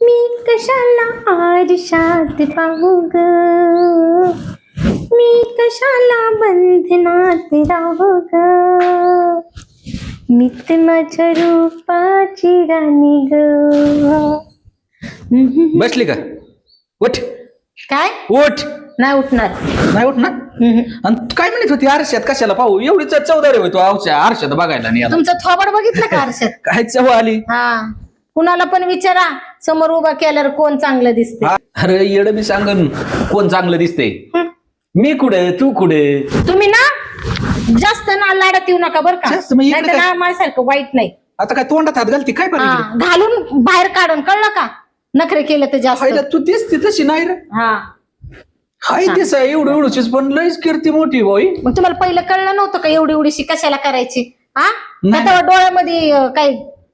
मी कशाला आरशात पाहू ग, मी कशाला बंधनात राहू ग, मी तर माझ्या रूपाची राणी ग. बसली का? उठ काय? उठ. नाही उठणार. नाही उठ ना. आणि तू काय म्हणत होती आरशात कशाला पाहू? एवढी चौदारी होतो आरशात बघायला नाही आला. तुमचं थोबड बघितलं का आरशात? काय चव आली? हा, कुणाला पण विचारा, समोर उभा केल्यावर कोण चांगलं दिसते. अरे येड मी सांगन कोण चांगलं दिसते. मी कुठे तू कुठे? तुम्ही ना जास्त ना लाडत येऊ नका बरं का. जास्त मग इकडे नाहीतर काय? ना माझ्यासारखं वाईट नाही. आता काय तोंडात हात घालती काय हा, पाहिजे? घालून बाहेर काढून, कळलं का? नखरे केलं तर जास्त. तू दिसते तशी नाही रे. हा, हाय दिस एवढं एवढीच पण लयच कीर्ती मोठी बाई. मग तुम्हाला पहिलं कळलं नव्हतं का एवढी एवढीशी कशाला करायची? हा, नाही. तेव्हा डोळ्यामध्ये काय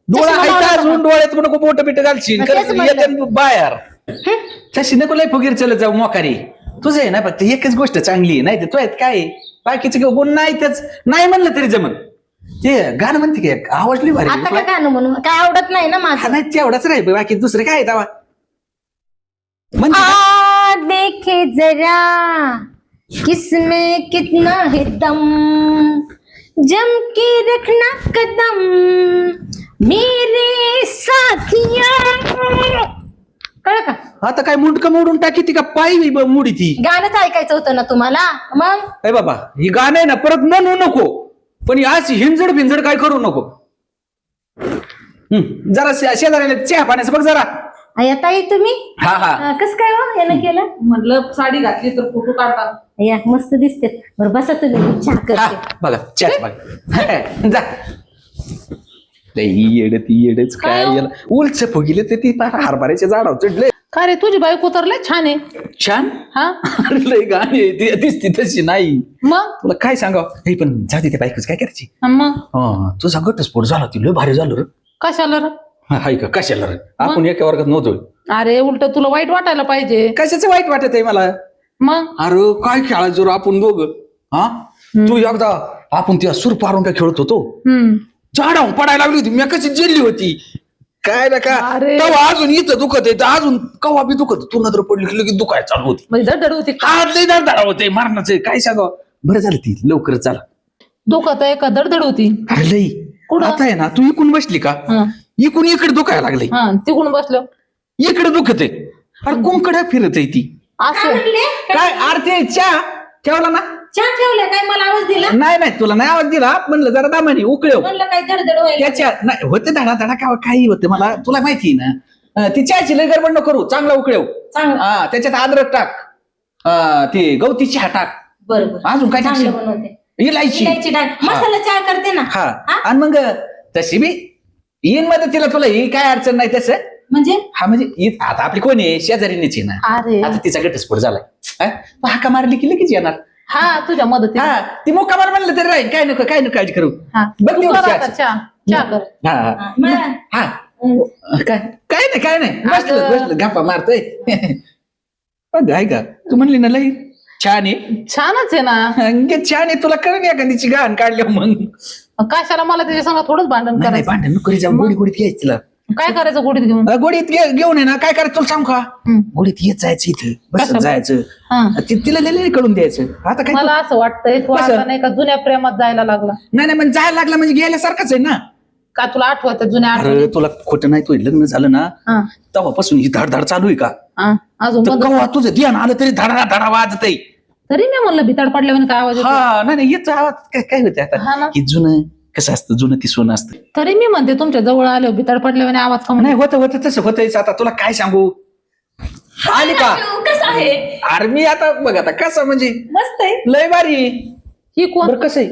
डोळा चष्मा आहे लावला अजून होता डोळ्यात नको बोट बिट घालशील मग तेच म्हणलं. येते बाहेर. का? तशी नको लय फुगीर चलत जाऊ मोकारी. तुझं आहे ना फक्त एकच गोष्ट चांगली आहे, नाही तर तू आहेत काय बाकीचे गुण नाही त्याच नाही म्हणलं तरी जमन. ते गाणं म्हणते की आवाज लई भारी आता का गाणं म्हणून काय आवडत नाही ना हा माझं. नाही तेवढाच राही बाकी दुसरं काय आहे तेव्हा म्हणते का? आ देखे जरा किसमें कितना है दम, जम के रखना कदम मेरे साथिया. कळलं का? आता काय मुंडकं मोडून टाकी ती का पायी मुडी ती? गाणंच ऐकायचं होतं ना तुम्हाला. मग अरे बाबा ही गाणं आहे ना परत म्हणू नको, पण ही अशी हिंजड भिंजड काय करू नको. जरा शेजाऱ्याला चहा पाण्याचं बघ जरा. या ताई तुम्ही हा हा कस काय हो यानं केलं? म्हटलं साडी घातली तर फोटो काढता. या मस्त दिसते. बरं बसा तुम्ही, मी चहा हा करते. बघा चहा बघा जा. ती येडच काय याला उलच फुगिले ते ती हरभऱ्याच्या झाडावर चढले. का रे तुझी बायको तर लय छान आहे. छान हा अरे लय गाणी ती दिसती तशी नाही. मग तुला काय सांगाव हे पण जाते त्या बायकोच काय करायची. मग तुझा घटस्फोट झाला ती लय भारी झालं रे. कशाला रे? हाय का कशाला रे आपण एका वर्गात नव्हतो. अरे उलट तुला वाईट वाटायला पाहिजे. कशाचं वाईट वाटत आहे मला? मग अरे काय खेळायचो रे आपण दोघ. हा तू एकदा आपण त्या सूर पारून काय खेळत होतो, झाडावून पडायला लागली होती मी कशी जिल्ली होती काय ना का. अरे. तेव्हा अजून इथं दुखत आहे अजून कवा बी दुखत तू नजर पडली की लगेच दुखायला चालू होती. म्हणजे धडधड होती का? आज लई धडधडा होते मारणाचं काय सांगावं. बरं झालं ती लवकर चला. दुखत आहे का धडधड होती? अरे लई कुठं? आता आहे ना तू इकून बसली का हा इकून इकडे दुखायला लागले हा तिकडून बसलो इकडे दुखत आहे. अरे कोंकडा फिरत आहे ती असं. काय आरती चहा ठेवला ना? चहा ठेवलं काय? मला आवाज दिला? नाही नाही तुला नाही आवाज दिला म्हणलं जरा दामानी उकळव म्हणलं काय धडधड व्हायला? त्याच्या नाही होते धडा धडा का काही होते मला तुला माहिती आहे ना. ती चहाची लय गडबड नको करू चांगला उकळव. चांगलं. हा त्याच्यात अद्रक टाक, ते गवती चहा टाक, बरोबर अजून काय चांगलं टाकशील? बनवते. इलायची इलायची टाक. मसाला चहा करते ना. हा आणि मग तशी बी येईन मदतीला तुला ही काय अडचण नाही तसं. म्हणजे हा म्हणजे आता आपली कोणी आहे शेजारीनेच आहे ना. अरे आता तिचा घटस्फोट झालाय हाका मारली की लगेच येणार. हा तुझ्या मदती. हा ती मोका मार म्हणलं तरी राहील काय नको काळजी करू. हा बघ तू तेवढं कर आता चहाचं. चहा चहा कर. हा हा मला- हा काय काय नाही बसलं अगं. बसलं गप्पा मारतोय. काय का तू म्हणली ना लई छान आहे. छानच आहे ना. छान आहे तुला कळण एखादीची गाण काढल्या मग कशाला मला त्याच्या संग थोडंच भांडण नाही करायचं? भांडण नको जाऊ गोडी गोडीत घ्यायचं तिला. काय करायचं गोडीत घेऊन? गोडीत घेऊन आहे ना काय करायचं तुला सांग का गोडीत येत जायचं इथं बसत कशाला? जायचं हा. तिला लिहिले कळून द्यायचं. आता काय मला असं वाटतंय तू कसं? आता नाही का जुन्या प्रेमात जायला लागला नाही नाही म्हणजे जायला लागला म्हणजे घ्यायलासारखंच आहे ना. का? तुला आठवत जुन्या अरे आठवणी? तुला खोटं नाही तू लग्न झालं ना हा, तेव्हापासून ही धडधड चालू आहे का. हा. अजून तर बंद. कवा तुझं ध्यान आलं तरी धडा धडा वाजत आहे. तरी मी म्हणलं भिताड पडल्यावर काय आवाज येतो? हा नाही नाही याचा आवाज काय काय होते हा आता ना. ही जुनं कसं असतं जुनं ती सोनं असतं. तरी मी म्हणते तुमच्या जवळ आलो भिताड पडल्यावर आवाज का नाही होतं होतं तसं होतंय आता तुला काय सांगू. आली का कसं आहे? अरे मी आता बघ आता कसं म्हणजे मस्त आहे. लय भारी आहे. ही कोण? बरं कसं आहे.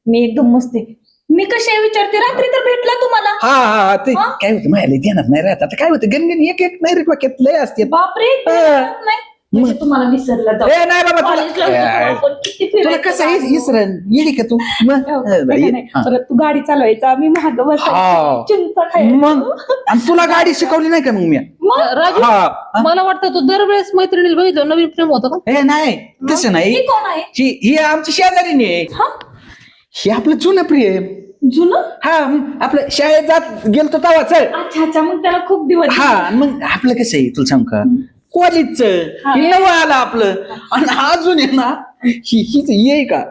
मी एकदम मस्त आहे. मी कशी आहे विचारते, रात्री तर भेटला तुम्हाला. हा हा ते काय होतं माझ्या ध्यानात नाही राहत. आता काय होतं गणगण एक एक नाही रे डोक्यात लय असते. बापरे हा. नाही म्हणजे तुम्हाला विसरला जाऊ. ए नाही बाबा कॉलेजला होतो तुला तेव्हा आपण किती तुला फिरायचो कसं गावी. इसरण येडी का तू मग हा. परत तू गाडी चालवायचा, मी महाग हा. बसायचो, चिंच मग खायचो. आणि तुला गाडी शिकवली नाही का मग मी. राजू हा मला वाटतं तू दरवेळेस मैत्रिणीला बघितलं नवीन प्रेम होतं का? ए नाही तसं नाही ही कोण आहे? ही आमची शेजारीने आहे. हा? हे आपलं जुनं प्रेम. जुनं हा आपलं शाळेत जात गेलतो तवा चल. अच्छा अच्छा, मग त्याला खूप दिवस हा मग आपलं कसं आहे तुला सांग का कॉलेजचं हे नवं आलं आपलं आणि अजून आहे ना हीच ये का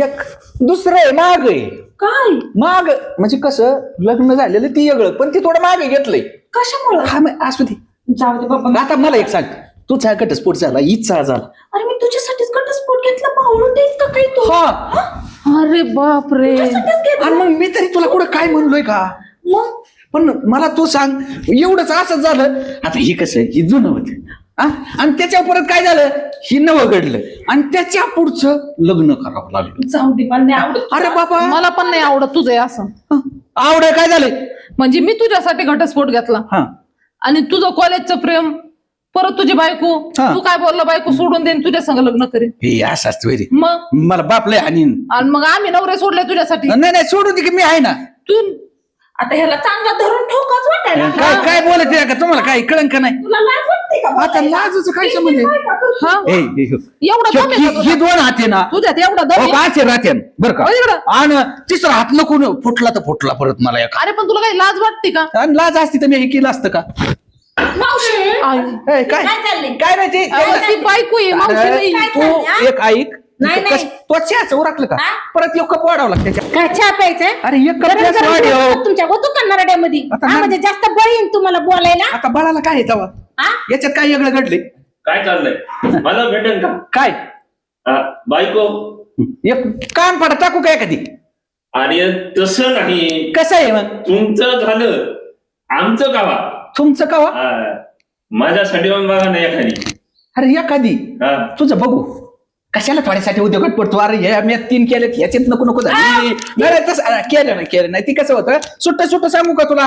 एक दुसरं आहे माग आहे काय माग म्हणजे कसं लग्न झालेलं ती वेगळं पण ती थोडं मागे घेतलंय. कशामुळं हा मग असू दे. जाऊ दे बाबा. आता मला एक सांग तुझा घटस्फोट झाला इच्छा झाला अरे मी तुझ्यासाठीच घटस्फोट घेतला. पावलोटेस का काही तू? हा अरे बाप रे. तुझ्यासाठीच घेतला. आणि मग मी तरी तुला कुठं काय म्हणलोय का मग पण मला तू सांग एवढंच असंच झालं. आता ही कसं ही जुनं होत आणि त्याच्या परत काय झालं ही नवं घडलं आणि त्याच्या पुढचं लग्न करावं लागलं. जाऊ दे, मला नाही आवडत. अरे बाबा मला पण नाही आवडत तुझं हे असं. आवड काय झालंय म्हणजे मी तुझ्यासाठी घटस्फोट घेतला हा आणि तुझं कॉलेजचं प्रेम परत तुझी बायको हा. तू काय बोलला बायको सोडून देईन तुझ्या संग लग्न करेन. हे असं असतं वैरी. मग मला बापलंय आणि आणि मग आम्ही नवरे सोडले तुझ्यासाठी. नाही नाही सोडून दे की मी आहे ना. तू आता ह्याला चांगला धरून ठोकाच वाटायला लागला. काय काय बोलत आहे का तुम्हाला काय कळंन का नाही. तुला लाज वाटते का आता बोलायला? लाजचं काय संबंध आहे? काय का करतो? हा ए, ए, हो. एवढा दम आहे का ही तुझा? दोन हात आहे ना तुझ्यात एवढा दम आहे? पाच राहते बरं का हो इकडं. आणि तिसरा हात नको फुटला तर फुटला परत मला एका अरे पण तुला काही लाज वाटते का? आणि लाज असती तर मी हे केलं असतं का. मावशी आई. ए, काय काय चाललंय? काय माहिती अरे ती बायको आहे मावशी अरे, नाही. काय तू चाललंय, हा? एक ऐक नाही, नाही. तो चहाच उरकलं का हा? परत एक कप वाढावं लागतं त्याच्या. काय चहा प्यायचंय अरे एक कप गरम जास्त गरम वाढव. ठेवतो तुमच्या होतो का नरड्यामध्ये आता हा, ना- म्हणजे जास्त बळी येईन तुम्हाला बोलायला. आता बाळाला काय आहे तेव्हा हा? याच्यात काय वेगळं घडले काय चाललंय मला भेटेल का काय बायको एक कान पाडा टाकू काय कधी अरे तसं नाही कसं आहे मग तुमचं झालं आमचं कावा तुमचं का माझ्यासाठी पण बघा ना एखादी अरे एखादी हा. तुझं बघू कशाला थोड्यासाठी उद्योगात पडतो. अरे हे मी 3 केले याच्यात नको नको झाली नाही तसं केलं नाही ती कसं होतं सुट्ट सांगू का तुला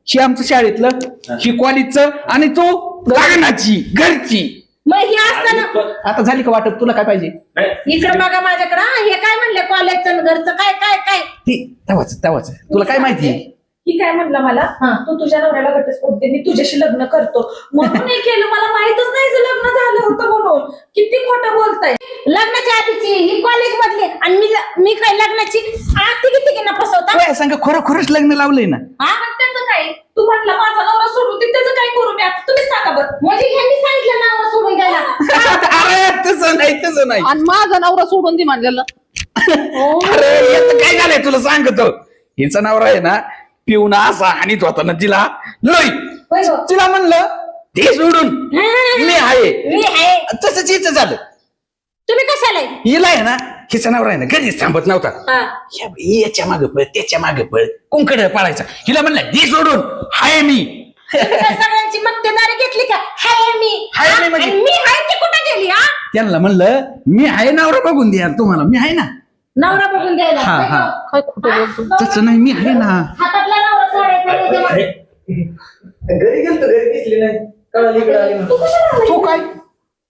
ही आमचं शाळेतलं ही कॉलेजचं आणि तू लग्नाची घरची. मग हे असताना आणि पण- आता झाली का वाटत तुला काय पाहिजे नाही, इकडे बघा माझ्याकडे हे काय म्हणले कॉलेजचं घरचं काय काय काय ती तेव्हाच तुला काय माहिती ही काय म्हणला मला तू तुझ्या नवऱ्याला घटस्फोट दे, मी तुझ्याशी लग्न करतो म्हणून हे केलं. मला माहितच नाही जे लग्न झालं होतं म्हणून. किती खोटं बोलताय. लग्नाच्या आधीची ही कॉलेज मधली आणि मी काय लग्नाची किती ना फसवता काय सांग खरोखरच लग्न लावलंय ना. हा मग त्याचं काय? तू म्हटलं माझा नवरा सोडून दे, त्याचं काय करू मी आता? तुम्ही सांगा बरं. म्हणजे ह्यांनी सांगितलं नाव सोडून द्यायला. अरे तसं नाही आणि माझा नवरा सोडून दे म्हणलेलं. अरे याचं काय झालंय तुला सांगतो हिचा नवरा आहे ना पिऊन असा हानीत होता ना तिला लय होय गं. तिला म्हणलं ते सोडून मी आहे मी आहे तसंच हिचं झालं. तुम्ही कशाला आहे? हिला आहे ना हिचा नवरा आहे ना कधीच थांबत नव्हता. हा. याच्या मागे पळ त्याच्या मागे पळ कुंकड पाळायचा. हिला म्हणलं दे सोडून हाय मी. तुम्ही काय सगळ्यांची मक्तेदारी घेतली का हाय मी हाय हा? मी म्हणजे? आणि मी हाय ती कुठं गेली हा त्यांना म्हणलं मी आहे नवरा बघून द्या तुम्हाला मी आहे ना. नवरा बघून द्यायला हा, होय हा. गं. काय खोटं बोलतो. तसं नाही मी आहे ना. हातातला नवरा सोडायचा तेव्हा. घरी गेलतो घरी दिसली नाही कळाली इकडे आली म्हणून. तू कशाला आला तू काय इकडे?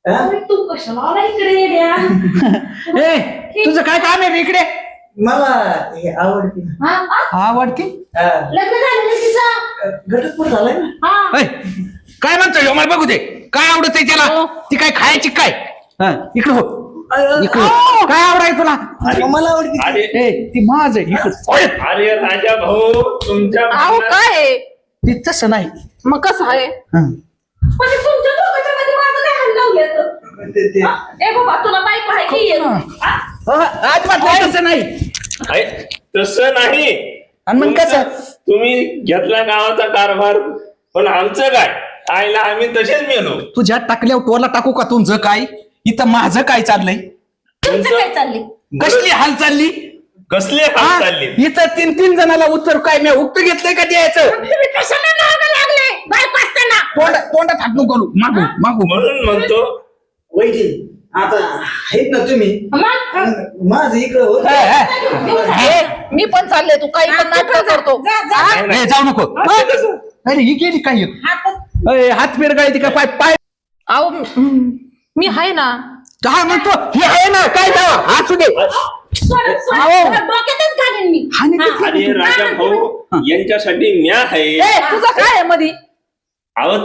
अरे तू कशाला आला इकडे येड्या? ए तुझं काय काम आहे रे इकडे मला हे आवडते हा? आवडती हा. लग्न झालेलं तिचं घटस्फोट झालाय ना. हा ऐ, काय म्हणतोय ह्यो? मला बघू दे काय आवडत आहे त्याला ती काय खायची काय हा, इकडं हो इकडं हो. काय आवडाय तुला अरे मला आवडते अरे ए ती माझ आहे इकडं. अरे राजा भाऊ तुमच्या अहो भावना- काय आहे? ती तसं नाही मग कसं आहे? हं. म्हणजे तुमच्या दोघांच्या मध्ये माझं काय हाल लावलं? ते- ए बाबा तुला बायको आहे की ये? हा? आज म्हटलं तसं नाही अरे, तसं नाही आणि मग कसं तुम्ही घेतला गावाचा कारभार पण आमचं काय आईला आम्ही तसेच मेलो. तुझ्या टाकल्यावर टोला टाकू का तुझं काय इथं माझं काय चाललंय तुमचं काय चाललंय कसली हाल चालली कसले हा? हात चालले इथं 3 जणाला उत्तर काय मी उक्त घेतलंय का द्यायचं तुम्ही कशाला मागं लागले बायको असताना तोंडात हात नको करू मागू म्हणून म्हणतो वैदी आता आहेत ना तुम्ही मग माझं इकडं होत ए, मी पण चालले तू काही पण नाटक करतो. जा, जा. हा? नाही, नाही. ए, जाऊ नको असं कसं? अरे ही गेली काय हात ए, हात पेर काय ती का पाय पाय अहो मी आहे ना. हा म्हणतो हे आहे ना काय जावा असू दे डोक्यातच घालेन मी हानी हा. किती- अरे राजा भाऊ यांच्यासाठी म्या आहे ए तुझं काय आहे मधी? अहो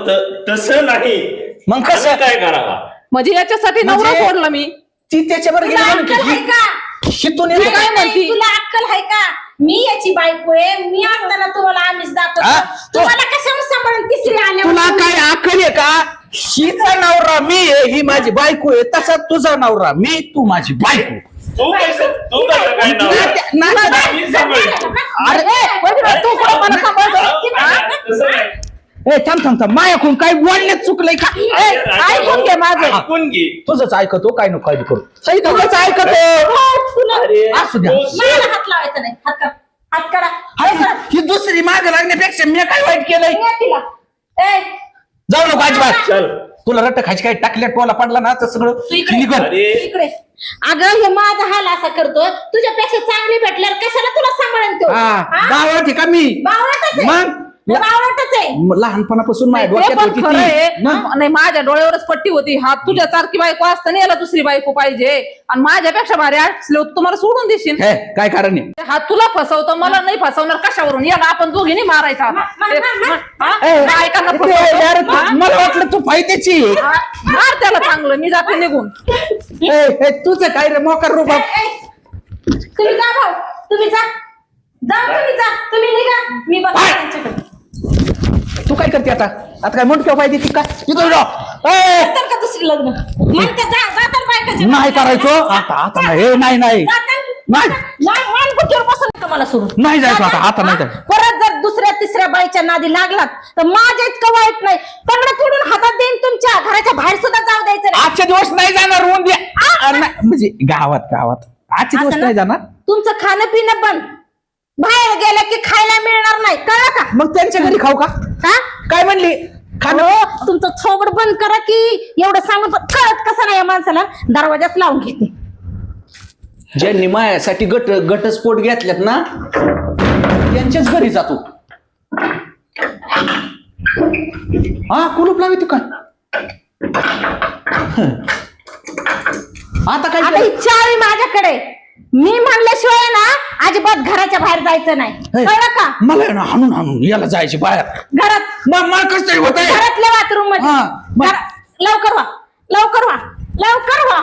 तसं नाही मग कसं? आम्ही काय करावा म्हणजे याच्यासाठी नवरा म्हणजे- सोडला मी. ती त्याच्यावर गेली तुला म्हणून अक्कल आहे की का शितून मी येतो काय का? म्हणती? तुला अक्कल आहे का मी याची बायको आहे, मी असताना तुम्हाला आम्हीच दाखवतो. हा? तुम्हाला कशावर सांभाळून तिसरी तुला आल्यावर काय अक्कल आहे का? हिचा नवरा मी आहे, ही माझी बायको आहे. तसा तुझा नवरा मी, तू माझी बायको. तू कसं काय नाव मी सांभाळतो. तू कोण मला सांभाळतो? तसं नाही. ए थांब मायाकडून काय बोलण्यात चुकलंय का? ऐकून घे माझं. ऐकून घे. तुझंच ऐकतो, काय नको काळजी करू. तुझंच ऐकतो. अरे असू द्या. मला हात लावायचा नाही. हात काढा. ही दुसरी माग लागण्यापेक्षा मी काय वाईट केलंय? या तिला. ए, जाऊ नको अजिबात. चल. तुला रट्ट खायची काय टाकल्या टोला पडला ना तर सगळं तू इकडे. निघल. अरे इकडे. अगं हे माझा हाल असा करतो, तुझ्यापेक्षा चांगली भेटल्यावर कशाला तुला सांभाळून तो? हा हा? गावात आहे का मी? बावळटच आहे. मग बावळटच आहे. लहानपणापासून माझ्या ते डोक्यात पण होती खरं आहे. ती. मग नाही माझ्या डोळ्यावरच पट्टी होती. हा तुझ्या सारखी बायको असताना याला दुसरी बायको पाहिजे आणि माझ्यापेक्षा भारी असले तुम्हाला सोडून देशील. हे काय कारण आहे? हा तुला फसवतो, मला नाही फसवणार. कशावरून? याला आपण दोघींनी मारायचा आता. बायकांना ते फसवतो. यार, हा? मला वाटलं तू फायद्याची आहे. हा? मार त्याला चांगलं. मी जाते निघून. तुझं काय रे मोकार रूप ए, तुम्ही जा भाऊ, तुम्ही जा. तुम्ही जा, तुम्ही निघा. मी बघा काय? त्यांच्याकडे. तू काय करते आता? आता काय म्हणतो पाहिजे ती काय? तिथं जाऊ. ए, तर का दुसरी लग्न म्हणते जातात बायकाचे. नाही करायचो आता नाही. हे नाही नाही बसून मला सोडून नाही जायचं आता नाही जायचं. परत जर दुसऱ्या तिसऱ्या बाईच्या नादी लागलात तर माझ्या इतकं वाईट नाही. तंगड तोडून हातात देईन, तुमच्या घराच्या बाहेर सुद्धा जाऊ द्यायचं नाही. आजचे दिवस नाही जाणार उद्या. नाही, म्हणजे गावात आजचे दिवस असं नाही ना? जाणार. तुमचं खाणं पिणं बंद. बाहेर गेलं की खायला मिळणार नाही, कळलं का? मग त्यांच्या घरी खाऊ का? हा? काय म्हणली? खाणं हो, तुमचं थोबड बंद करा की एवढं सांगून पण कळत कसं नाही या माणसाला. दरवाजाच लावून घेते. ज्यांनी मायासाठी घटस्फोट घेतल्यात ना त्यांच्याच घरी जातो. हा कुलूप लावी तू काय? आता काय आता केलं? ही चावी माझ्याकडे. मी म्हणल्याशिवाय ना अजिबात घराच्या बाहेर जायचं नाही, हे, कळलं का? मला आहे ना हाणून याला जायचे बाहेर. घरात मला कसं तरी होत घरातल्या बाथरूम मध्ये. हा, मग- लवकर व्हा, लवकर व्हा, लवकर व्हा.